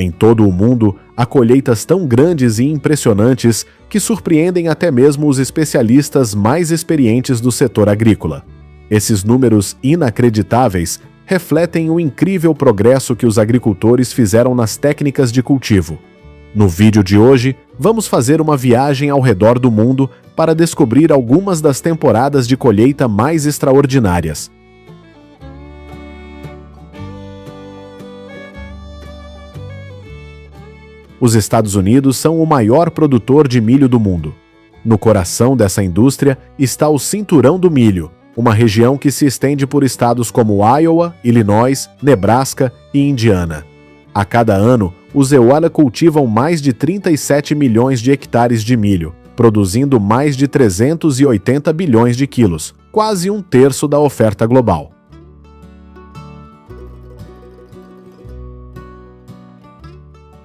Em todo o mundo, há colheitas tão grandes e impressionantes que surpreendem até mesmo os especialistas mais experientes do setor agrícola. Esses números inacreditáveis refletem o incrível progresso que os agricultores fizeram nas técnicas de cultivo. No vídeo de hoje, vamos fazer uma viagem ao redor do mundo para descobrir algumas das temporadas de colheita mais extraordinárias. Os Estados Unidos são o maior produtor de milho do mundo. No coração dessa indústria está o Cinturão do Milho, uma região que se estende por estados como Iowa, Illinois, Nebraska e Indiana. A cada ano, os EUALA cultivam mais de 37 milhões de hectares de milho, produzindo mais de 380 bilhões de quilos, quase um terço da oferta global.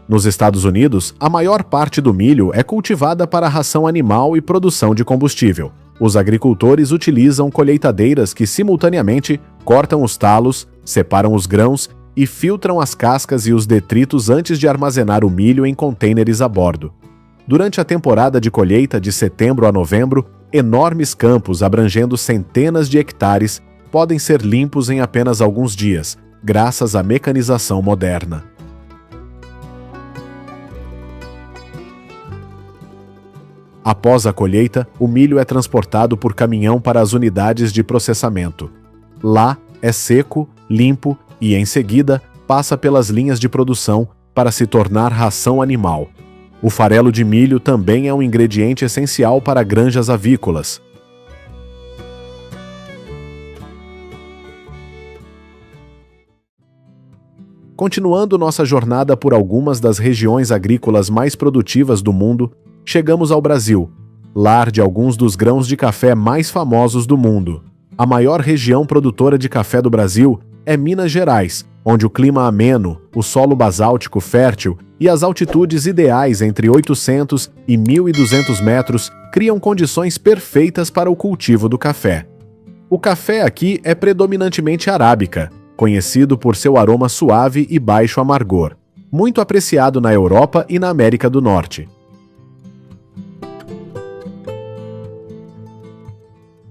Nos Estados Unidos, a maior parte do milho é cultivada para ração animal e produção de combustível. Os agricultores utilizam colheitadeiras que simultaneamente cortam os talos, separam os grãos e filtram as cascas e os detritos antes de armazenar o milho em contêineres a bordo. Durante a temporada de colheita de setembro a novembro, enormes campos abrangendo centenas de hectares podem ser limpos em apenas alguns dias, graças à mecanização moderna. Após a colheita, o milho é transportado por caminhão para as unidades de processamento. Lá, é seco, limpo e, em seguida, passa pelas linhas de produção para se tornar ração animal. O farelo de milho também é um ingrediente essencial para granjas avícolas. Continuando nossa jornada por algumas das regiões agrícolas mais produtivas do mundo, chegamos ao Brasil, lar de alguns dos grãos de café mais famosos do mundo. A maior região produtora de café do Brasil é Minas Gerais, onde o clima ameno, o solo basáltico fértil e as altitudes ideais entre 800 e 1.200 metros criam condições perfeitas para o cultivo do café. O café aqui é predominantemente arábica, conhecido por seu aroma suave e baixo amargor, muito apreciado na Europa e na América do Norte.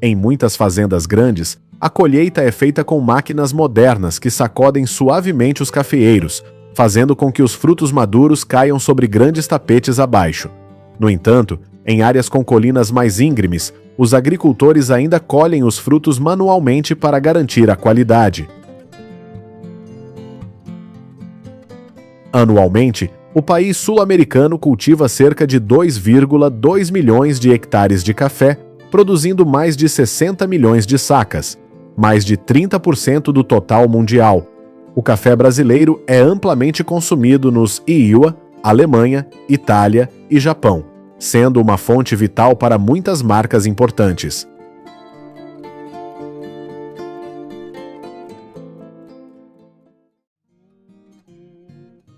Em muitas fazendas grandes, a colheita é feita com máquinas modernas que sacodem suavemente os cafeeiros, fazendo com que os frutos maduros caiam sobre grandes tapetes abaixo. No entanto, em áreas com colinas mais íngremes, os agricultores ainda colhem os frutos manualmente para garantir a qualidade. Anualmente, o país sul-americano cultiva cerca de 2,2 milhões de hectares de café, produzindo mais de 60 milhões de sacas, mais de 30% do total mundial. O café brasileiro é amplamente consumido nos IUA, Alemanha, Itália e Japão, sendo uma fonte vital para muitas marcas importantes.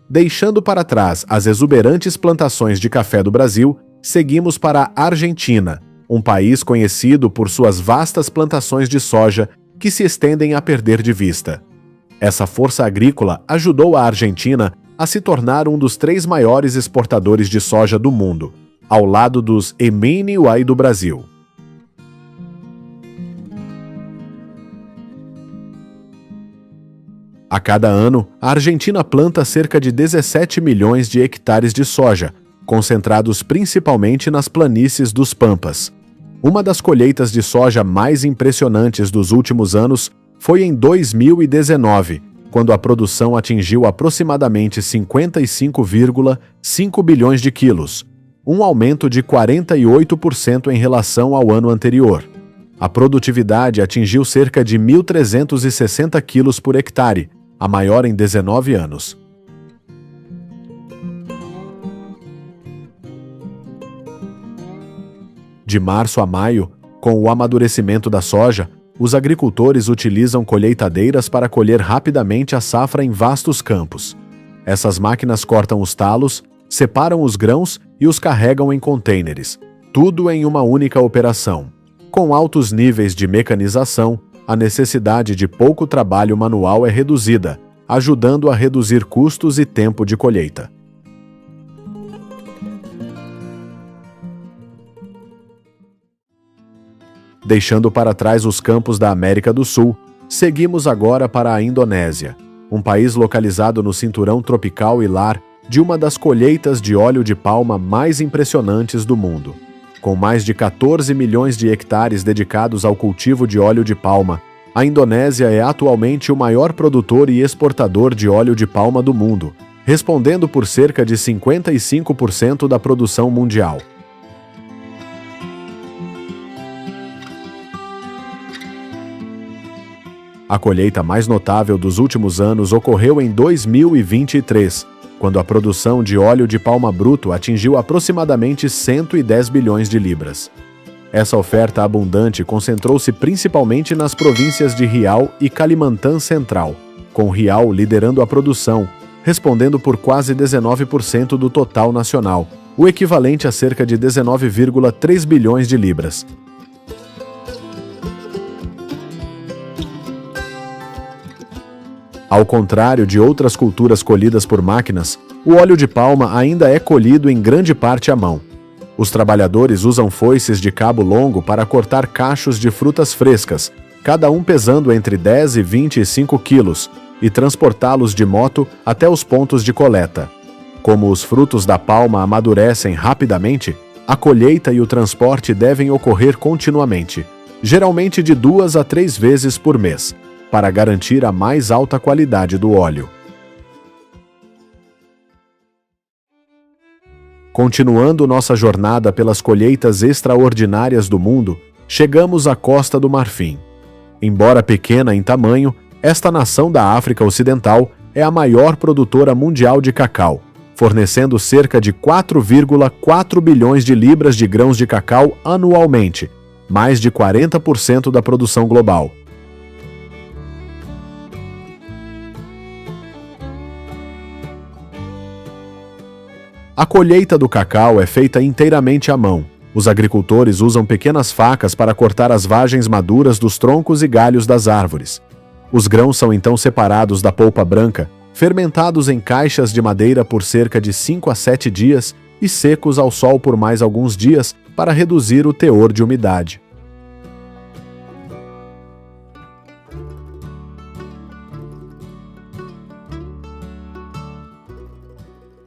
Deixando para trás as exuberantes plantações de café do Brasil, seguimos para a Argentina, um país conhecido por suas vastas plantações de soja que se estendem a perder de vista. Essa força agrícola ajudou a Argentina a se tornar um dos 3 maiores exportadores de soja do mundo, ao lado dos Emini e Uai do Brasil. A cada ano, a Argentina planta cerca de 17 milhões de hectares de soja, concentrados principalmente nas planícies dos Pampas. Uma das colheitas de soja mais impressionantes dos últimos anos foi em 2019, quando a produção atingiu aproximadamente 55,5 bilhões de quilos, um aumento de 48% em relação ao ano anterior. A produtividade atingiu cerca de 1.360 quilos por hectare, a maior em 19 anos. De março a maio, com o amadurecimento da soja, os agricultores utilizam colheitadeiras para colher rapidamente a safra em vastos campos. Essas máquinas cortam os talos, separam os grãos e os carregam em contêineres, tudo em uma única operação. Com altos níveis de mecanização, a necessidade de pouco trabalho manual é reduzida, ajudando a reduzir custos e tempo de colheita. Deixando para trás os campos da América do Sul, seguimos agora para a Indonésia, um país localizado no cinturão tropical e lar de uma das colheitas de óleo de palma mais impressionantes do mundo. Com mais de 14 milhões de hectares dedicados ao cultivo de óleo de palma, a Indonésia é atualmente o maior produtor e exportador de óleo de palma do mundo, respondendo por cerca de 55% da produção mundial. A colheita mais notável dos últimos anos ocorreu em 2023, quando a produção de óleo de palma bruto atingiu aproximadamente 110 bilhões de libras. Essa oferta abundante concentrou-se principalmente nas províncias de Riau e Kalimantan Central, com Riau liderando a produção, respondendo por quase 19% do total nacional, o equivalente a cerca de 19,3 bilhões de libras. Ao contrário de outras culturas colhidas por máquinas, o óleo de palma ainda é colhido em grande parte à mão. Os trabalhadores usam foices de cabo longo para cortar cachos de frutas frescas, cada um pesando entre 10 e 25 quilos, e transportá-los de moto até os pontos de coleta. Como os frutos da palma amadurecem rapidamente, a colheita e o transporte devem ocorrer continuamente, geralmente de 2 a 3 vezes por mês, para garantir a mais alta qualidade do óleo. Continuando nossa jornada pelas colheitas extraordinárias do mundo, chegamos à Costa do Marfim. Embora pequena em tamanho, esta nação da África Ocidental é a maior produtora mundial de cacau, fornecendo cerca de 4,4 bilhões de libras de grãos de cacau anualmente, mais de 40% da produção global. A colheita do cacau é feita inteiramente à mão. Os agricultores usam pequenas facas para cortar as vagens maduras dos troncos e galhos das árvores. Os grãos são então separados da polpa branca, fermentados em caixas de madeira por cerca de 5 a 7 dias e secos ao sol por mais alguns dias para reduzir o teor de umidade.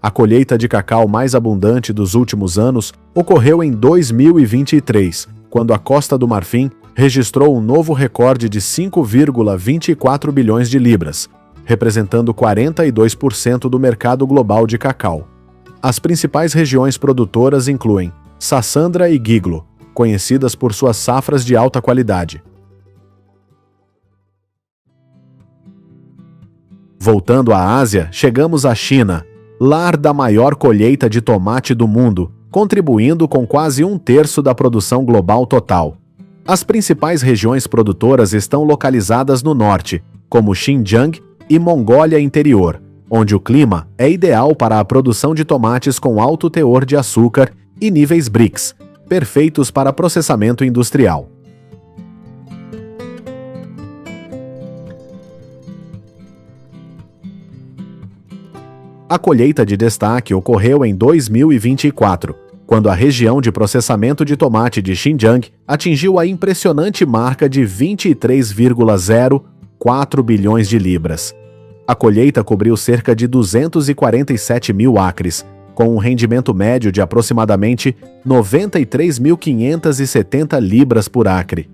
A colheita de cacau mais abundante dos últimos anos ocorreu em 2023, quando a Costa do Marfim registrou um novo recorde de 5,24 bilhões de libras, representando 42% do mercado global de cacau. As principais regiões produtoras incluem Sassandra e Giglo, conhecidas por suas safras de alta qualidade. Voltando à Ásia, chegamos à China, lar da maior colheita de tomate do mundo, contribuindo com quase 1/3 da produção global total. As principais regiões produtoras estão localizadas no norte, como Xinjiang e Mongólia Interior, onde o clima é ideal para a produção de tomates com alto teor de açúcar e níveis BRICS, perfeitos para processamento industrial. A colheita de destaque ocorreu em 2024, quando a região de processamento de tomate de Xinjiang atingiu a impressionante marca de 23,04 bilhões de libras. A colheita cobriu cerca de 247 mil acres, com um rendimento médio de aproximadamente 93.570 libras por acre.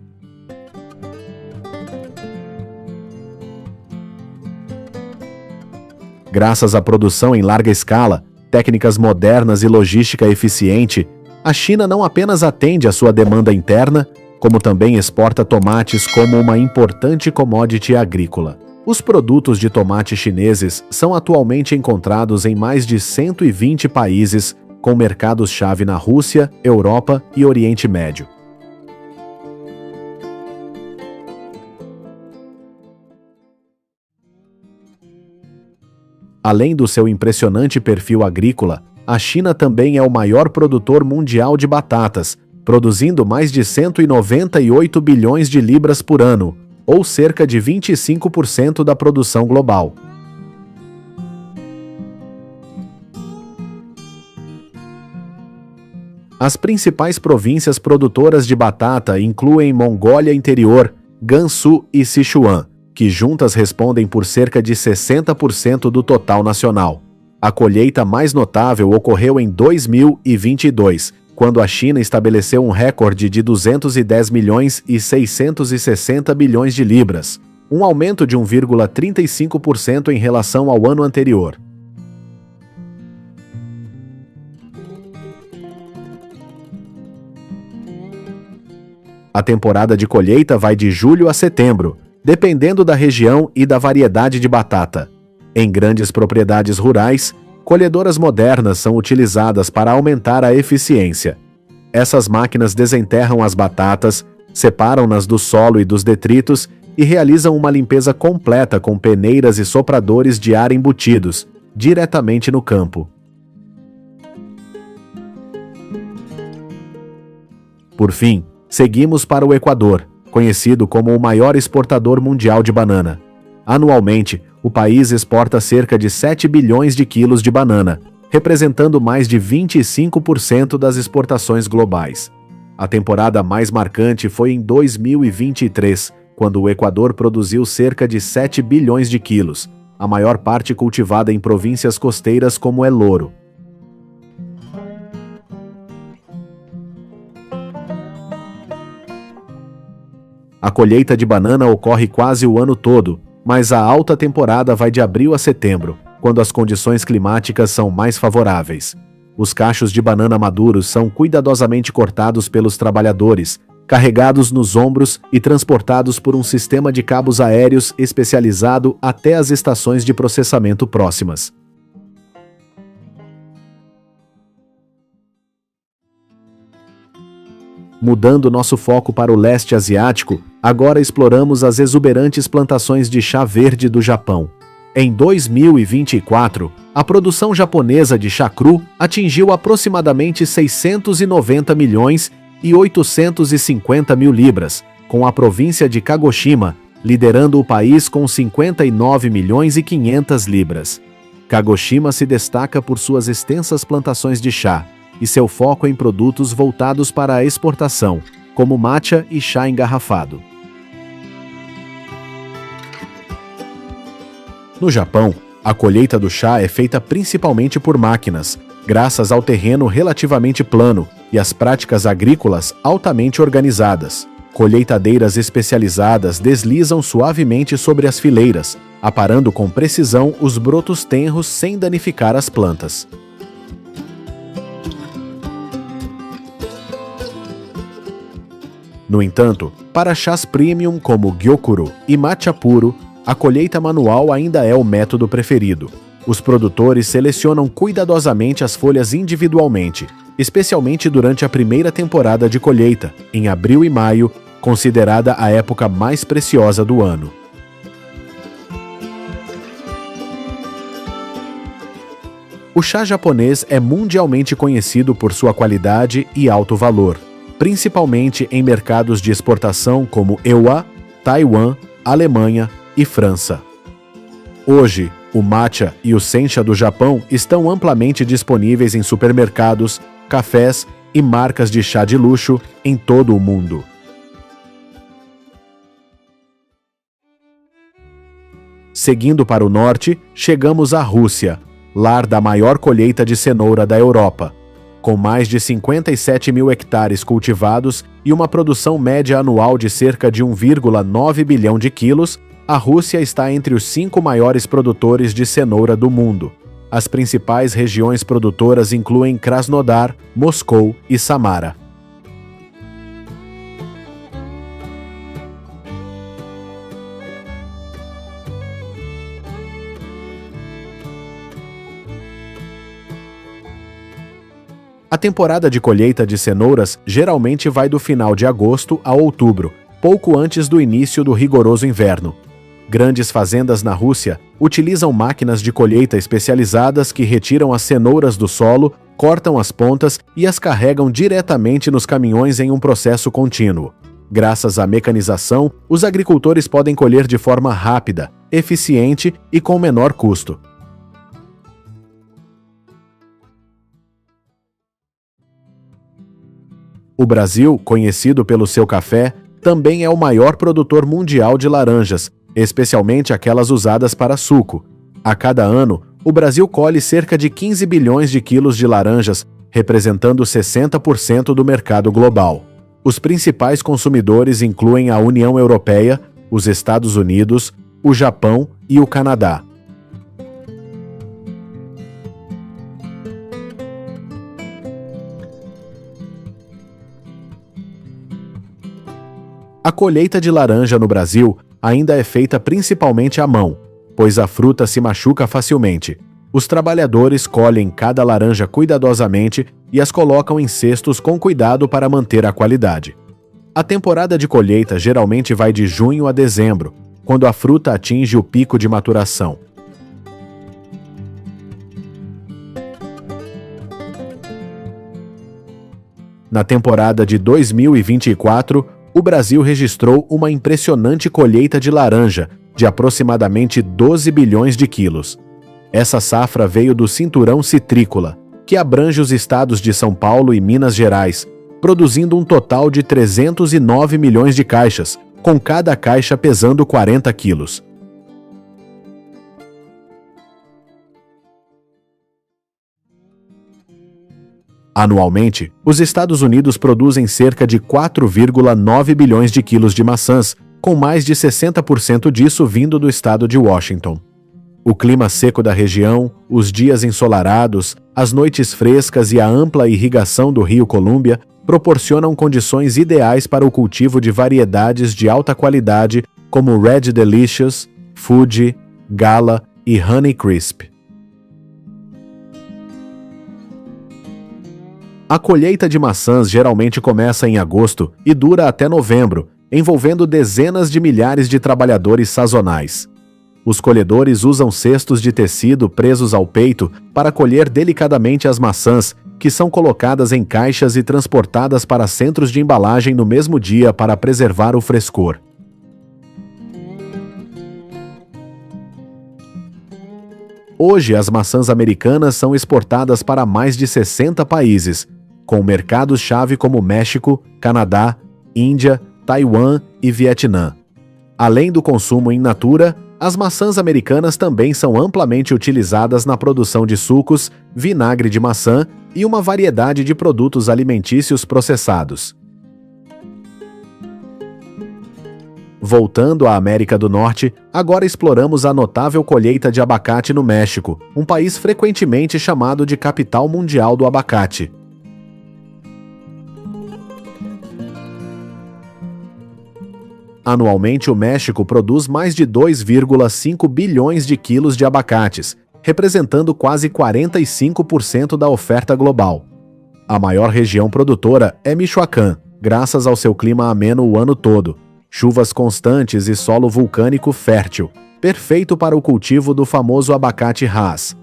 Graças à produção em larga escala, técnicas modernas e logística eficiente, a China não apenas atende à sua demanda interna, como também exporta tomates como uma importante commodity agrícola. Os produtos de tomate chineses são atualmente encontrados em mais de 120 países, com mercados-chave na Rússia, Europa e Oriente Médio. Além do seu impressionante perfil agrícola, a China também é o maior produtor mundial de batatas, produzindo mais de 198 bilhões de libras por ano, ou cerca de 25% da produção global. As principais províncias produtoras de batata incluem Mongólia Interior, Gansu e Sichuan, que juntas respondem por cerca de 60% do total nacional. A colheita mais notável ocorreu em 2022, quando a China estabeleceu um recorde de 210 milhões e 660 bilhões de libras, um aumento de 1,35% em relação ao ano anterior. A temporada de colheita vai de julho a setembro, dependendo da região e da variedade de batata. Em grandes propriedades rurais, colhedoras modernas são utilizadas para aumentar a eficiência. Essas máquinas desenterram as batatas, separam-nas do solo e dos detritos e realizam uma limpeza completa com peneiras e sopradores de ar embutidos, diretamente no campo. Por fim, seguimos para o Equador, conhecido como o maior exportador mundial de banana. Anualmente, o país exporta cerca de 7 bilhões de quilos de banana, representando mais de 25% das exportações globais. A temporada mais marcante foi em 2023, quando o Equador produziu cerca de 7 bilhões de quilos, a maior parte cultivada em províncias costeiras como El Oro. A colheita de banana ocorre quase o ano todo, mas a alta temporada vai de abril a setembro, quando as condições climáticas são mais favoráveis. Os cachos de banana maduros são cuidadosamente cortados pelos trabalhadores, carregados nos ombros e transportados por um sistema de cabos aéreos especializado até as estações de processamento próximas. Mudando nosso foco para o leste asiático, agora exploramos as exuberantes plantações de chá verde do Japão. Em 2024, a produção japonesa de chá cru atingiu aproximadamente 690 milhões e 850 mil libras, com a província de Kagoshima liderando o país com 59 milhões e 500 libras. Kagoshima se destaca por suas extensas plantações de chá e seu foco em produtos voltados para a exportação, como matcha e chá engarrafado. No Japão, a colheita do chá é feita principalmente por máquinas, graças ao terreno relativamente plano e às práticas agrícolas altamente organizadas. Colheitadeiras especializadas deslizam suavemente sobre as fileiras, aparando com precisão os brotos tenros sem danificar as plantas. No entanto, para chás premium como Gyokuro e Matcha puro, a colheita manual ainda é o método preferido. Os produtores selecionam cuidadosamente as folhas individualmente, especialmente durante a primeira temporada de colheita, em abril e maio, considerada a época mais preciosa do ano. O chá japonês é mundialmente conhecido por sua qualidade e alto valor, principalmente em mercados de exportação como EUA, Taiwan, Alemanha e França. Hoje, o matcha e o sencha do Japão estão amplamente disponíveis em supermercados, cafés e marcas de chá de luxo em todo o mundo. Seguindo para o norte, chegamos à Rússia, lar da maior colheita de cenoura da Europa. Com mais de 57 mil hectares cultivados e uma produção média anual de cerca de 1,9 bilhão de quilos, a Rússia está entre os 5 maiores produtores de cenoura do mundo. As principais regiões produtoras incluem Krasnodar, Moscou e Samara. A temporada de colheita de cenouras geralmente vai do final de agosto a outubro, pouco antes do início do rigoroso inverno. Grandes fazendas na Rússia utilizam máquinas de colheita especializadas que retiram as cenouras do solo, cortam as pontas e as carregam diretamente nos caminhões em um processo contínuo. Graças à mecanização, os agricultores podem colher de forma rápida, eficiente e com menor custo. O Brasil, conhecido pelo seu café, também é o maior produtor mundial de laranjas, especialmente aquelas usadas para suco. A cada ano, o Brasil colhe cerca de 15 bilhões de quilos de laranjas, representando 60% do mercado global. Os principais consumidores incluem a União Europeia, os Estados Unidos, o Japão e o Canadá. A colheita de laranja no Brasil ainda é feita principalmente à mão, pois a fruta se machuca facilmente. Os trabalhadores colhem cada laranja cuidadosamente e as colocam em cestos com cuidado para manter a qualidade. A temporada de colheita geralmente vai de junho a dezembro, quando a fruta atinge o pico de maturação. Na temporada de 2024, o Brasil registrou uma impressionante colheita de laranja, de aproximadamente 12 bilhões de quilos. Essa safra veio do Cinturão Citrícola, que abrange os estados de São Paulo e Minas Gerais, produzindo um total de 309 milhões de caixas, com cada caixa pesando 40 quilos. Anualmente, os Estados Unidos produzem cerca de 4,9 bilhões de quilos de maçãs, com mais de 60% disso vindo do estado de Washington. O clima seco da região, os dias ensolarados, as noites frescas e a ampla irrigação do Rio Columbia proporcionam condições ideais para o cultivo de variedades de alta qualidade como Red Delicious, Fuji, Gala e Honey Crisp. A colheita de maçãs geralmente começa em agosto e dura até novembro, envolvendo dezenas de milhares de trabalhadores sazonais. Os colhedores usam cestos de tecido presos ao peito para colher delicadamente as maçãs, que são colocadas em caixas e transportadas para centros de embalagem no mesmo dia para preservar o frescor. Hoje, as maçãs americanas são exportadas para mais de 60 países, com mercados-chave como México, Canadá, Índia, Taiwan e Vietnã. Além do consumo in natura, as maçãs americanas também são amplamente utilizadas na produção de sucos, vinagre de maçã e uma variedade de produtos alimentícios processados. Voltando à América do Norte, agora exploramos a notável colheita de abacate no México, um país frequentemente chamado de capital mundial do abacate. Anualmente, o México produz mais de 2,5 bilhões de quilos de abacates, representando quase 45% da oferta global. A maior região produtora é Michoacán, graças ao seu clima ameno o ano todo, chuvas constantes e solo vulcânico fértil, perfeito para o cultivo do famoso abacate Hass.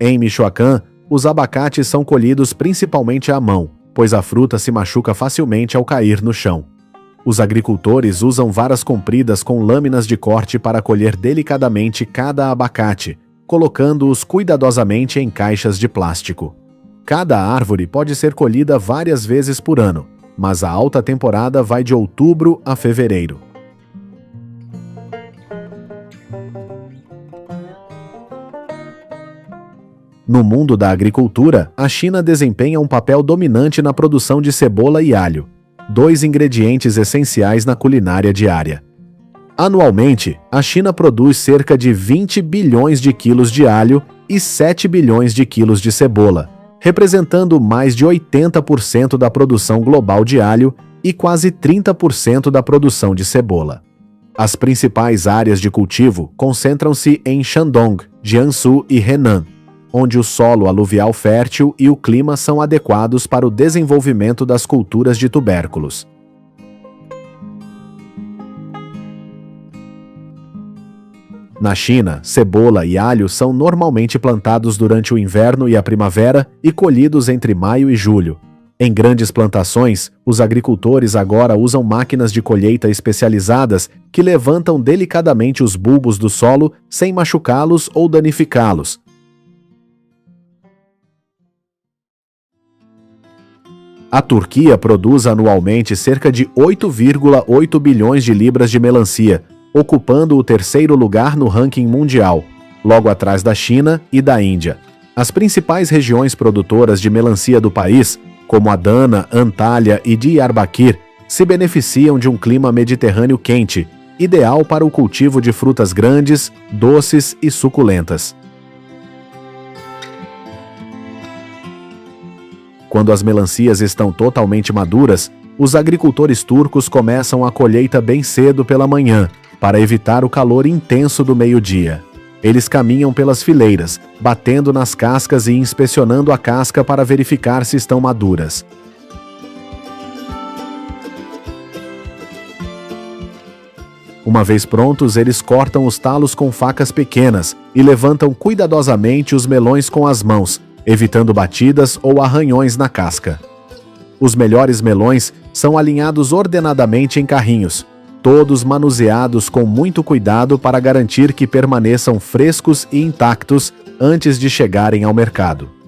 Em Michoacán, os abacates são colhidos principalmente à mão, pois a fruta se machuca facilmente ao cair no chão. Os agricultores usam varas compridas com lâminas de corte para colher delicadamente cada abacate, colocando-os cuidadosamente em caixas de plástico. Cada árvore pode ser colhida várias vezes por ano, mas a alta temporada vai de outubro a fevereiro. No mundo da agricultura, a China desempenha um papel dominante na produção de cebola e alho, dois ingredientes essenciais na culinária diária. Anualmente, a China produz cerca de 20 bilhões de quilos de alho e 7 bilhões de quilos de cebola, representando mais de 80% da produção global de alho e quase 30% da produção de cebola. As principais áreas de cultivo concentram-se em Shandong, Jiangsu e Henan, onde o solo aluvial fértil e o clima são adequados para o desenvolvimento das culturas de tubérculos. Na China, cebola e alho são normalmente plantados durante o inverno e a primavera e colhidos entre maio e julho. Em grandes plantações, os agricultores agora usam máquinas de colheita especializadas que levantam delicadamente os bulbos do solo sem machucá-los ou danificá-los. A Turquia produz anualmente cerca de 8,8 bilhões de libras de melancia, ocupando o terceiro lugar no ranking mundial, logo atrás da China e da Índia. As principais regiões produtoras de melancia do país, como Adana, Antalya e Diyarbakir, se beneficiam de um clima mediterrâneo quente, ideal para o cultivo de frutas grandes, doces e suculentas. Quando as melancias estão totalmente maduras, os agricultores turcos começam a colheita bem cedo pela manhã, para evitar o calor intenso do meio-dia. Eles caminham pelas fileiras, batendo nas cascas e inspecionando a casca para verificar se estão maduras. Uma vez prontos, eles cortam os talos com facas pequenas e levantam cuidadosamente os melões com as mãos, evitando batidas ou arranhões na casca. Os melhores melões são alinhados ordenadamente em carrinhos, todos manuseados com muito cuidado para garantir que permaneçam frescos e intactos antes de chegarem ao mercado.